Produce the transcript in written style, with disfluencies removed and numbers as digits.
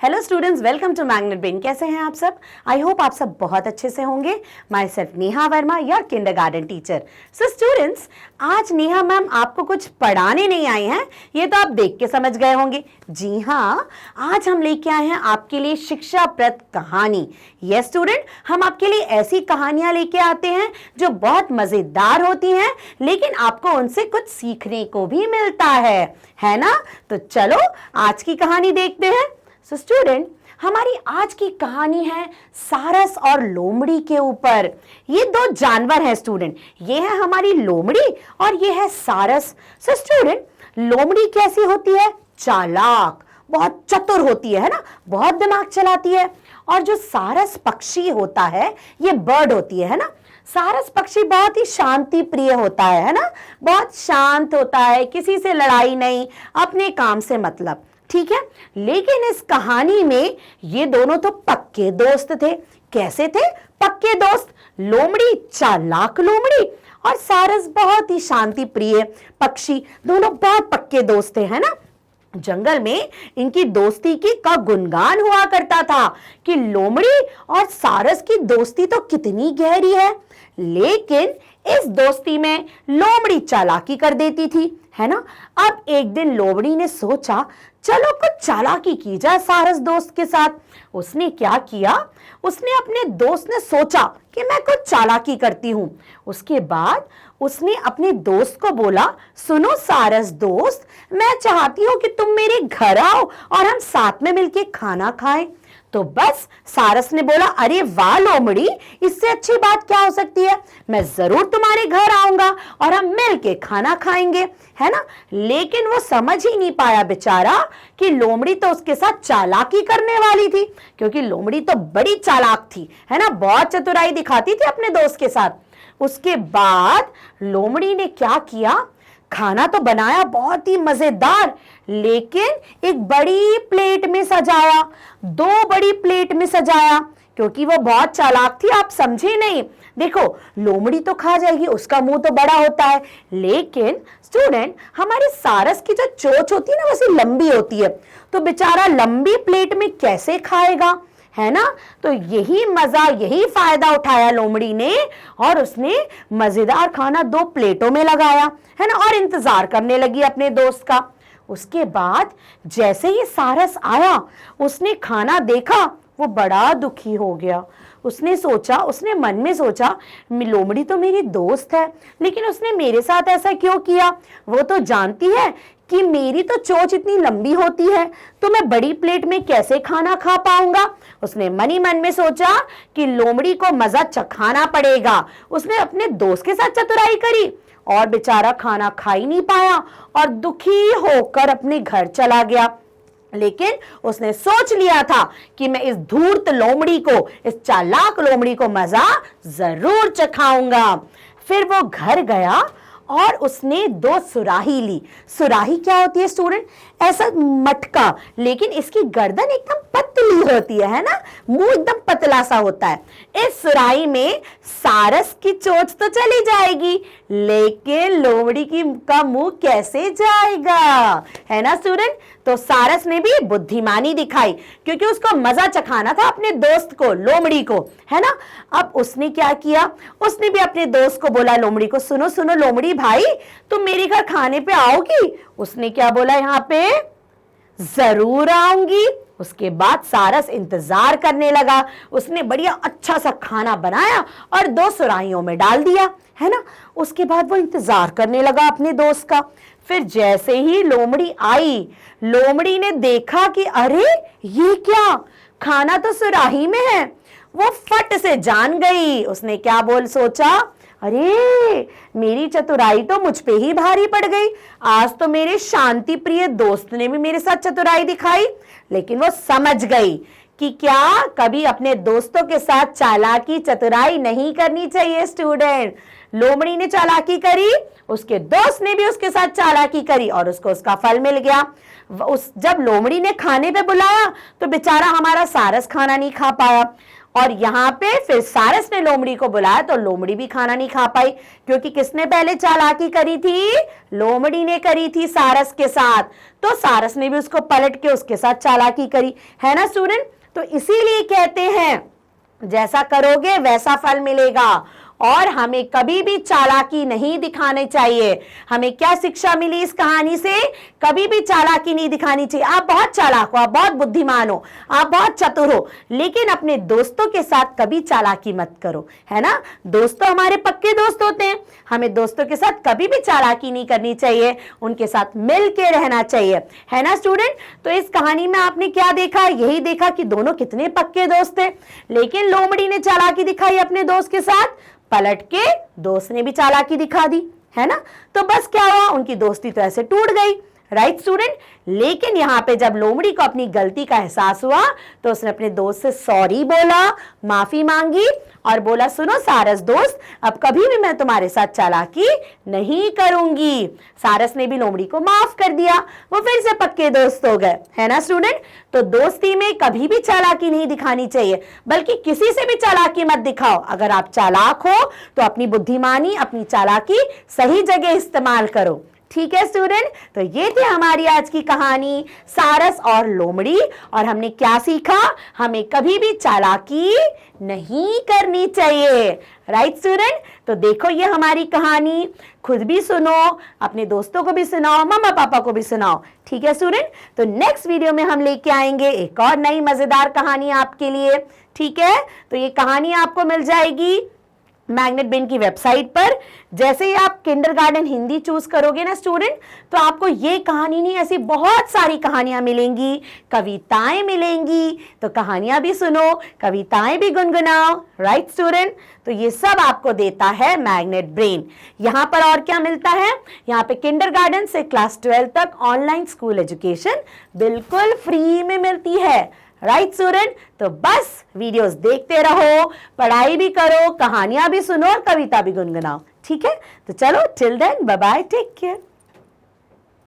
Hello students, welcome to magnet brain. कैसे हैं आप सब? आई होप आप सब बहुत अच्छे से होंगे। My self Neha Verma, your kindergarten teacher. So students, आज नेहा मैम आपको कुछ पढ़ाने नहीं आई हैं, ये तो आप देख के समझ गए होंगे। जी हाँ, आज हम लेके आए हैं आपके लिए शिक्षाप्रद कहानी। यस स्टूडेंट, हम आपके लिए ऐसी कहानियां लेके आते हैं जो बहुत मजेदार होती हैं, लेकिन आपको उनसे कुछ सीखने को भी मिलता है ना? तो चलो आज की कहानी देखते हैं। सो स्टूडेंट, हमारी आज की कहानी है सारस और लोमड़ी के ऊपर। ये दो जानवर हैं स्टूडेंट, ये है हमारी लोमड़ी और ये है सारस। सो स्टूडेंट, लोमड़ी कैसी होती है? चालाक, बहुत चतुर होती है ना, बहुत दिमाग चलाती है। और जो सारस पक्षी होता है, ये बर्ड होती है ना। सारस पक्षी बहुत ही शांति प्रिय होता है ना, बहुत शांत होता है, किसी से लड़ाई नहीं, अपने काम से मतलब। ठीक है, लेकिन इस कहानी में ये दोनों तो पक्के दोस्त थे। कैसे थे पक्के दोस्त? लोमड़ी चालाक लोमड़ी और सारस बहुत ही शांति प्रिय पक्षी, दोनों बहुत पक्के दोस्त थे, है ना। जंगल में इनकी दोस्ती की का गुणगान हुआ करता था कि लोमड़ी और सारस की दोस्ती तो कितनी गहरी है। लेकिन इस दोस्ती में लोमड़ी चालाकी कर देती थी, है ना। अब एक दिन लोमड़ी ने सोचा, चलो कुछ चालाकी की जाए सारस दोस्त के साथ। उसने क्या किया? उसने अपने दोस्त ने सोचा कि मैं कुछ चालाकी करती हूं। उसके बाद उसने अपने दोस्त को बोला, सुनो सारस दोस्त, मैं चाहती हूं कि तुम मेरे घर आओ और हम साथ में मिलके खाना खाएं। तो बस सारस ने बोला, अरे वाह लोमड़ी, इससे अच्छी बात क्या हो सकती है, मैं जरूर तुम्हारे घर आऊंगा और हम मिलके खाना खाएंगे, है ना। लेकिन वो समझ ही नहीं पाया बेचारा कि लोमड़ी तो उसके साथ चालाकी करने वाली थी, क्योंकि लोमड़ी तो बड़ी चालाक थी, है ना, बहुत चतुराई दिखाती थी अपने दोस्त के साथ। उसके बाद लोमड़ी ने क्या किया? खाना तो बनाया बहुत ही मजेदार, लेकिन एक बड़ी प्लेट में सजाया, दो बड़ी प्लेट में सजाया, क्योंकि वो बहुत चालाक थी, आप समझे नहीं। देखो, लोमड़ी तो खा जाएगी, उसका मुंह तो बड़ा होता है, लेकिन स्टूडेंट हमारे सारस की जो चोंच होती है ना, वैसे लंबी होती है, तो बेचारा लंबी प्लेट में कैसे खाएगा, है ना। तो यही मजा, यही फायदा उठाया लोमड़ी ने और उसने मजेदार खाना दो प्लेटों में लगाया, है ना, और इंतजार करने लगी अपने दोस्त का। उसके बाद जैसे ही सारस आया, उसने खाना देखा, वो बड़ा दुखी हो गया। उसने सोचा, उसने मन में सोचा, लोमड़ी तो मेरी दोस्त है, लेकिन उसने मेरे साथ ऐसा क्यों किया? वो तो जानती है कि मेरी तो चोंच इतनी लंबी होती है, तो मैं बड़ी प्लेट में कैसे खाना खा पाऊंगा। उसने मन ही मन में सोचा कि लोमड़ी को मजा चखाना पड़ेगा। उसने अपने दोस्त के साथ चतुराई करी और बेचारा खाना खा ही नहीं पाया और दुखी होकर अपने घर चला गया। लेकिन उसने सोच लिया था कि मैं इस धूर्त लोमड़ी को, इस चालाक लोमड़ी को मजा जरूर चखाऊंगा। फिर वो घर गया और उसने दो सुराही ली। सुराही क्या होती है स्टूडेंट? ऐसा मटका, लेकिन इसकी गर्दन एकदम पतली होती है ना, मुंह एकदम पतला सा होता है। इस सुराही में सारस की चोंच तो चली जाएगी, लेकिन लोमड़ी का मुंह कैसे जाएगा, है ना स्टूडेंट। तो सारस ने भी बुद्धिमानी दिखाई, क्योंकि उसको मजा चखाना था अपने दोस्त को, लोमड़ी को, है ना। अब उसने क्या किया? उसने भी अपने दोस्त को बोला, लोमड़ी को, सुनो सुनो लोमड़ी भाई, तुम मेरे घर खाने पे आओगी? उसने क्या बोला यहाँ पे? जरूर आऊंगी। उसके बाद सारस इंतजार करने लगा। उसने बढ़िया अच्छा सा खाना बनाया और दो सुराहियों में डाल दिया, है ना। उसके बाद वो इंतजार करने लगा अपने दोस्त का। फिर जैसे ही लोमड़ी आई, लोमड़ी ने देखा कि अरे ये क्या, खाना तो सुराही में है। वो फट से जान गई। उसने क्या बोल सोचा, अरे मेरी चतुराई तो मुझ पे ही भारी पड़ गई। आज तो मेरे शांति प्रिय दोस्त ने भी मेरे साथ चतुराई दिखाई। लेकिन वो समझ गई कि क्या कभी अपने दोस्तों के साथ चालाकी चतुराई नहीं करनी चाहिए स्टूडेंट। लोमड़ी ने चालाकी करी, उसके दोस्त ने भी उसके साथ चालाकी करी और उसको उसका फल मिल गया। जब लोमड़ी ने खाने पे बुलाया तो बेचारा हमारा सारस खाना नहीं खा पाया। और यहाँ पे फिर सारस ने लोमड़ी को बुलाया तो लोमड़ी भी खाना नहीं खा पाई, क्योंकि किसने पहले चालाकी करी थी? लोमड़ी ने करी थी सारस के साथ। तो सारस ने भी उसको पलट के उसके साथ चालाकी करी, है ना स्टूडेंट। तो इसीलिए कहते हैं जैसा करोगे वैसा फल मिलेगा, और हमें कभी भी चालाकी नहीं दिखानी चाहिए। हमें क्या शिक्षा मिली इस कहानी से? कभी भी चालाकी नहीं दिखानी चाहिए। आप बहुत चालाक हो, आप बहुत बुद्धिमान हो, आप बहुत चतुर हो, लेकिन अपने दोस्तों के साथ कभी चालाकी मत करो, है ना। दोस्त तो हमारे पक्के दोस्त होते हैं, हमें दोस्तों के साथ कभी भी चालाकी नहीं करनी चाहिए, उनके साथ मिल के रहना चाहिए, है ना स्टूडेंट। तो इस कहानी में आपने क्या देखा? यही देखा कि दोनों कितने पक्के दोस्त थे, लेकिन लोमड़ी ने चालाकी दिखाई अपने दोस्त के साथ, पलट के दोस्त ने भी चालाकी दिखा दी, है ना। तो बस क्या हुआ? उनकी दोस्ती तो ऐसे टूट गई, राइट स्टूडेंट। लेकिन यहाँ पे जब लोमड़ी को अपनी गलती का एहसास हुआ तो उसने अपने दोस्त से सॉरी बोला, माफी मांगी और बोला सुनो सारस दोस्त, अब कभी भी मैं तुम्हारे साथ चालाकी नहीं करूंगी। सारस ने भी लोमड़ी को माफ कर दिया, वो फिर से पक्के दोस्त हो गए, है ना स्टूडेंट। तो दोस्ती में कभी भी चालाकी नहीं दिखानी चाहिए, बल्कि किसी से भी चालाकी मत दिखाओ। अगर आप चालाक हो तो अपनी बुद्धिमानी, अपनी चालाकी सही जगह इस्तेमाल करो, ठीक है स्टूडेंट। तो ये थी हमारी आज की कहानी सारस और लोमड़ी, और हमने क्या सीखा? हमें कभी भी चालाकी नहीं करनी चाहिए, राइट स्टूडेंट। तो देखो ये हमारी कहानी, खुद भी सुनो, अपने दोस्तों को भी सुनाओ, मम्मा पापा को भी सुनाओ, ठीक है स्टूडेंट। तो नेक्स्ट वीडियो में हम लेके आएंगे एक और नई मजेदार कहानी आपके लिए, ठीक है। तो ये कहानी आपको मिल जाएगी मैग्नेट ब्रेन की वेबसाइट पर। जैसे ही आप किंडरगार्टन हिंदी चूज करोगे ना स्टूडेंट, तो आपको ये कहानी नहीं, ऐसी बहुत सारी कहानियां मिलेंगी, कविताएं मिलेंगी। तो कहानियां भी सुनो, कविताएं भी गुनगुनाओ, राइट स्टूडेंट। तो ये सब आपको देता है मैग्नेट ब्रेन। यहाँ पर और क्या मिलता है? यहाँ पे किंडरगार्टन से क्लास 12 तक ऑनलाइन स्कूल एजुकेशन बिल्कुल फ्री में मिलती है, राइट स्टूडेंट। तो बस वीडियोस देखते रहो, पढ़ाई भी करो, कहानियां भी सुनो और कविता भी गुनगुनाओ, ठीक है। तो चलो till then bye bye, take care.